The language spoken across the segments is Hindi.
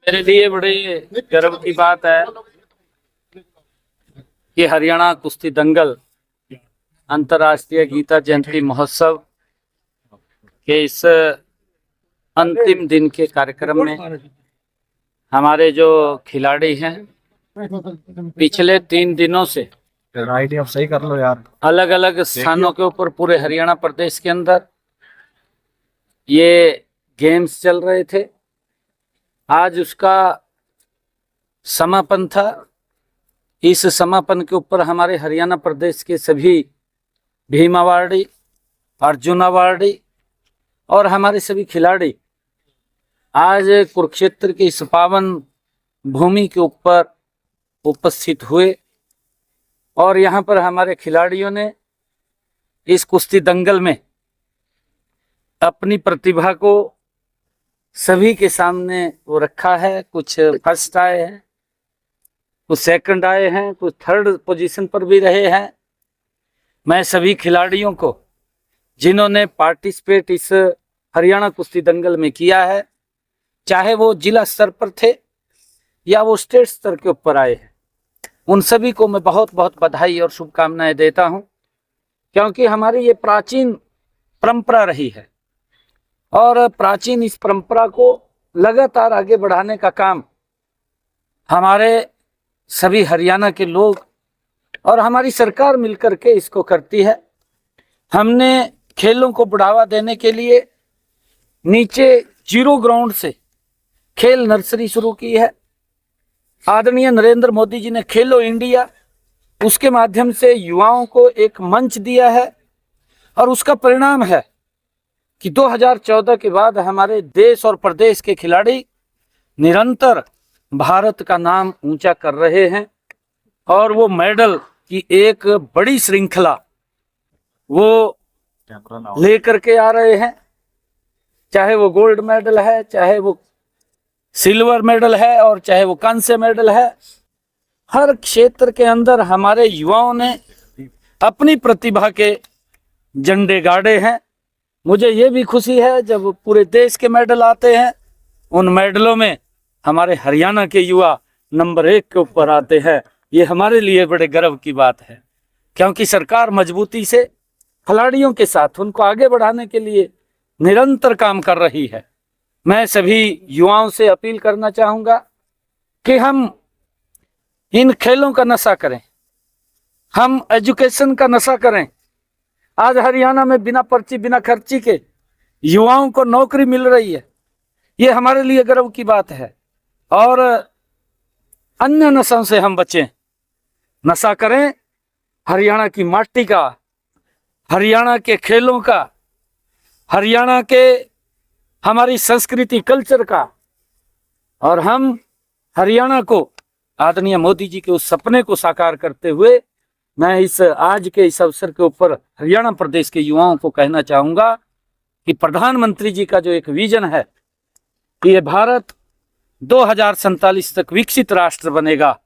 मेरे लिए बड़ी गर्व की बात है कि हरियाणा कुश्ती दंगल अंतर्राष्ट्रीय गीता जयंती महोत्सव के इस अंतिम दिन के कार्यक्रम में हमारे जो खिलाड़ी हैं पिछले 3 दिनों से आप सही कर लो यार, अलग अलग स्थानों के ऊपर पूरे हरियाणा प्रदेश के अंदर ये गेम्स चल रहे थे। आज उसका समापन था। इस समापन के ऊपर हमारे हरियाणा प्रदेश के सभी भीम अवार्डी, अर्जुन अवार्डी और हमारे सभी खिलाड़ी आज कुरुक्षेत्र की इस पावन भूमि के ऊपर उपस्थित हुए और यहाँ पर हमारे खिलाड़ियों ने इस कुश्ती दंगल में अपनी प्रतिभा को सभी के सामने वो रखा है। कुछ फर्स्ट आए हैं, कुछ सेकंड आए हैं, कुछ थर्ड पोजीशन पर भी रहे हैं। मैं सभी खिलाड़ियों को जिन्होंने पार्टिसिपेट इस हरियाणा कुश्ती दंगल में किया है, चाहे वो जिला स्तर पर थे या वो स्टेट स्तर के ऊपर आए हैं, उन सभी को मैं बहुत बहुत बधाई और शुभकामनाएं देता हूं, क्योंकि हमारी ये प्राचीन परंपरा रही है और प्राचीन इस परंपरा को लगातार आगे बढ़ाने का काम हमारे सभी हरियाणा के लोग और हमारी सरकार मिलकर के इसको करती है। हमने खेलों को बढ़ावा देने के लिए नीचे 0 ग्राउंड से खेल नर्सरी शुरू की है। आदरणीय नरेंद्र मोदी जी ने खेलो इंडिया, उसके माध्यम से युवाओं को एक मंच दिया है और उसका परिणाम है कि 2014 के बाद हमारे देश और प्रदेश के खिलाड़ी निरंतर भारत का नाम ऊंचा कर रहे हैं और वो मेडल की एक बड़ी श्रृंखला वो लेकर के आ रहे हैं। चाहे वो गोल्ड मेडल है, चाहे वो सिल्वर मेडल है और चाहे वो कांस्य मेडल है, हर क्षेत्र के अंदर हमारे युवाओं ने अपनी प्रतिभा के झंडे गाड़े हैं। मुझे ये भी खुशी है जब पूरे देश के मेडल आते हैं, उन मेडलों में हमारे हरियाणा के युवा नंबर 1 के ऊपर आते हैं। ये हमारे लिए बड़े गर्व की बात है, क्योंकि सरकार मजबूती से खिलाड़ियों के साथ उनको आगे बढ़ाने के लिए निरंतर काम कर रही है। मैं सभी युवाओं से अपील करना चाहूँगा कि हम इन खेलों का नशा करें, हम एजुकेशन का नशा करें। आज हरियाणा में बिना पर्ची बिना खर्ची के युवाओं को नौकरी मिल रही है, ये हमारे लिए गर्व की बात है। और अन्य नशों से हम बचें, नशा करें हरियाणा की माटी का, हरियाणा के खेलों का, हरियाणा के हमारी संस्कृति कल्चर का, और हम हरियाणा को आदरणीय मोदी जी के उस सपने को साकार करते हुए मैं इस आज के इस अवसर के ऊपर हरियाणा प्रदेश के युवाओं को कहना चाहूँगा कि प्रधानमंत्री जी का जो एक विजन है कि ये भारत 2047 तक विकसित राष्ट्र बनेगा,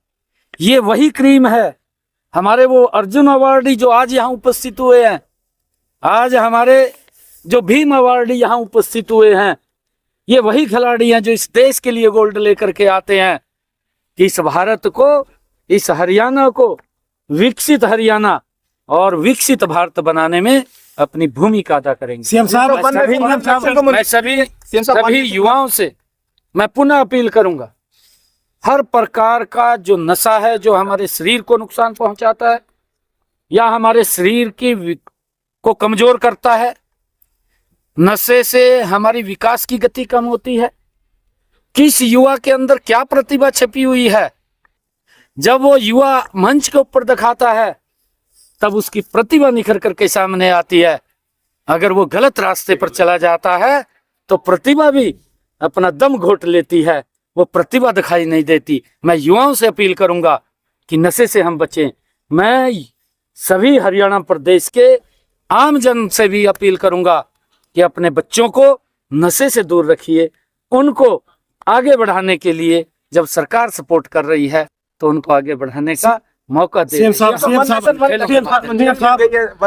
ये वही क्रीम है। हमारे वो अर्जुन अवार्डी जो आज यहाँ उपस्थित हुए हैं, आज हमारे जो भीम अवार्डी यहाँ उपस्थित हुए हैं, ये वही खिलाड़ी हैं जो इस देश के लिए गोल्ड लेकर के आते हैं कि इस भारत को, इस हरियाणा को विकसित हरियाणा और विकसित भारत बनाने में अपनी भूमिका अदा करेंगे। सीएम साहब, मैं सभी युवाओं से मैं पुनः अपील करूंगा, हर प्रकार का जो नशा है जो हमारे शरीर को नुकसान पहुंचाता है या हमारे शरीर की को कमजोर करता है, नशे से हमारी विकास की गति कम होती है। किस युवा के अंदर क्या प्रतिभा छिपी हुई है, जब वो युवा मंच के ऊपर दिखाता है तब उसकी प्रतिभा निखर करके सामने आती है। अगर वो गलत रास्ते पर चला जाता है तो प्रतिभा भी अपना दम घोट लेती है, वो प्रतिभा दिखाई नहीं देती। मैं युवाओं से अपील करूंगा कि नशे से हम बचें। मैं सभी हरियाणा प्रदेश के आम जन से भी अपील करूंगा कि अपने बच्चों को नशे से दूर रखिए। उनको आगे बढ़ाने के लिए जब सरकार सपोर्ट कर रही है तो उनको आगे बढ़ाने का मौका दे। वन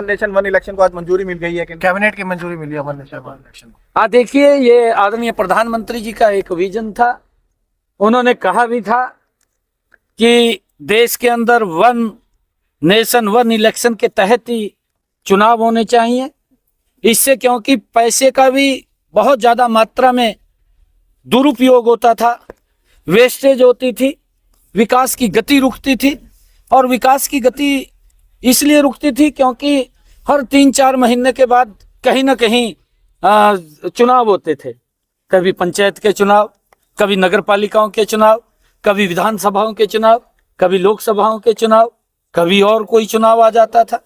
नेशन वन इलेक्शन को आज मंजूरी मिल गई है, कैबिनेट की मंजूरी मिली है वन नेशन वन इलेक्शन। देखिए, ये आदरणीय प्रधानमंत्री जी का एक विजन था उन्होंने कहा भी था कि देश के अंदर वन नेशन वन इलेक्शन के तहत ही चुनाव होने चाहिए। इससे क्योंकि पैसे का भी बहुत ज़्यादा मात्रा में दुरुपयोग होता था, वेस्टेज होती थी, विकास की गति रुकती थी। और विकास की गति इसलिए रुकती थी क्योंकि हर 3-4 महीने के बाद कहीं ना कहीं चुनाव होते थे। कभी पंचायत के चुनाव, कभी नगर पालिकाओं के चुनाव, कभी विधानसभाओं के चुनाव, कभी लोकसभाओं के चुनाव, कभी और कोई चुनाव आ जाता था।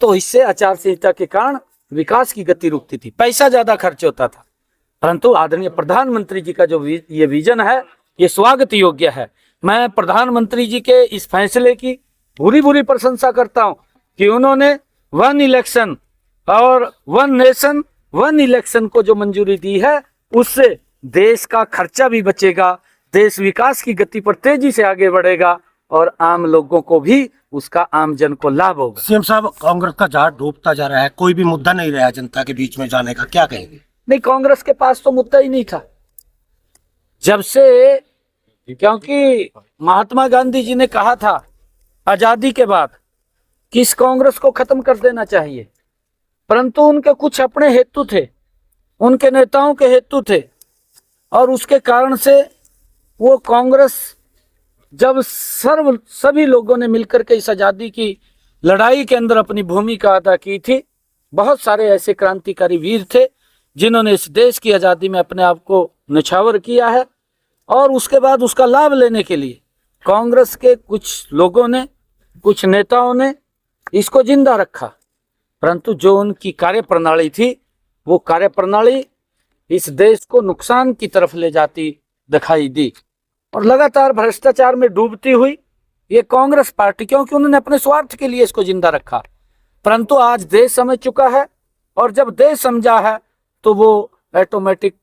तो इससे आचार संहिता के कारण विकास की गति रुकती थी, पैसा ज़्यादा खर्च होता था। परंतु आदरणीय प्रधानमंत्री जी का जो ये विजन है, ये स्वागत योग्य है। मैं प्रधानमंत्री जी के इस फैसले की भूरी प्रशंसा करता हूं कि उन्होंने वन इलेक्शन और वन नेशन वन इलेक्शन को जो मंजूरी दी है, उससे देश का खर्चा भी बचेगा, देश विकास की गति पर तेजी से आगे बढ़ेगा और आम लोगों को भी उसका आम जन को लाभ होगा। सीएम साहब, कांग्रेस का जहाज डूबता जा रहा है, कोई भी मुद्दा नहीं रहा जनता के बीच में जाने का, क्या कहेंगे? नहीं, कांग्रेस के पास तो मुद्दा ही नहीं था जब से, क्योंकि महात्मा गांधी जी ने कहा था आजादी के बाद कि इस कांग्रेस को खत्म कर देना चाहिए। परंतु उनके कुछ अपने हेतु थे, उनके नेताओं के हेतु थे, और उसके कारण से वो कांग्रेस जब सभी लोगों ने मिलकर के इस आजादी की लड़ाई के अंदर अपनी भूमिका अदा की थी। बहुत सारे ऐसे क्रांतिकारी वीर थे जिन्होंने इस देश की आज़ादी में अपने आप को न्यौछावर किया है, और उसके बाद उसका लाभ लेने के लिए कांग्रेस के कुछ लोगों ने, कुछ नेताओं ने इसको जिंदा रखा। परंतु जो उनकी कार्यप्रणाली थी, वो कार्यप्रणाली इस देश को नुकसान की तरफ ले जाती दिखाई दी, और लगातार भ्रष्टाचार में डूबती हुई ये कांग्रेस पार्टी, क्योंकि उन्होंने अपने स्वार्थ के लिए इसको जिंदा रखा। परंतु आज देश समझ चुका है, और जब देश समझा है तो वो ऑटोमेटिक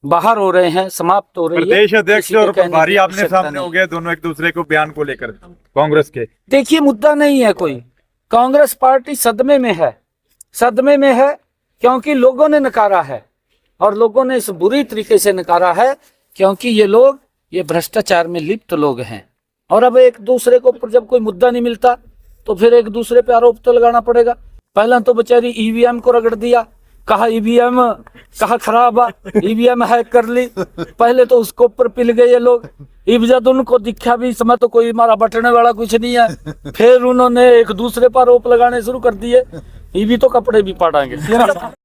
बाहर हो रहे हैं, समाप्त हो रही है। प्रदेश अध्यक्ष और प्रभारी आमने सामने हो गए, दोनों एक दूसरे को बयान को लेकर कांग्रेस के। देखिए, मुद्दा नहीं है कोई। कांग्रेस पार्टी सदमे में है, सदमे में है क्योंकि लोगों ने नकारा है, और लोगों ने इस बुरी तरीके से नकारा है क्योंकि ये लोग ये भ्रष्टाचार में लिप्त लोग हैं। और अब एक दूसरे को जब कोई मुद्दा नहीं मिलता तो फिर एक दूसरे पे आरोप तो लगाना पड़ेगा। पहला तो बेचारी ईवीएम को रगड़ दिया, कहा ईवीएम कहा खराब है, ईवीएम हैक कर ली। पहले तो उसको ऊपर पिल गए ये लोग। जब उनको दिखा भी इसमें तो कोई हमारा बटने वाला कुछ नहीं है, फिर उन्होंने एक दूसरे पर आरोप लगाने शुरू कर दिए। ये भी तो कपड़े भी पाड़ेंगे।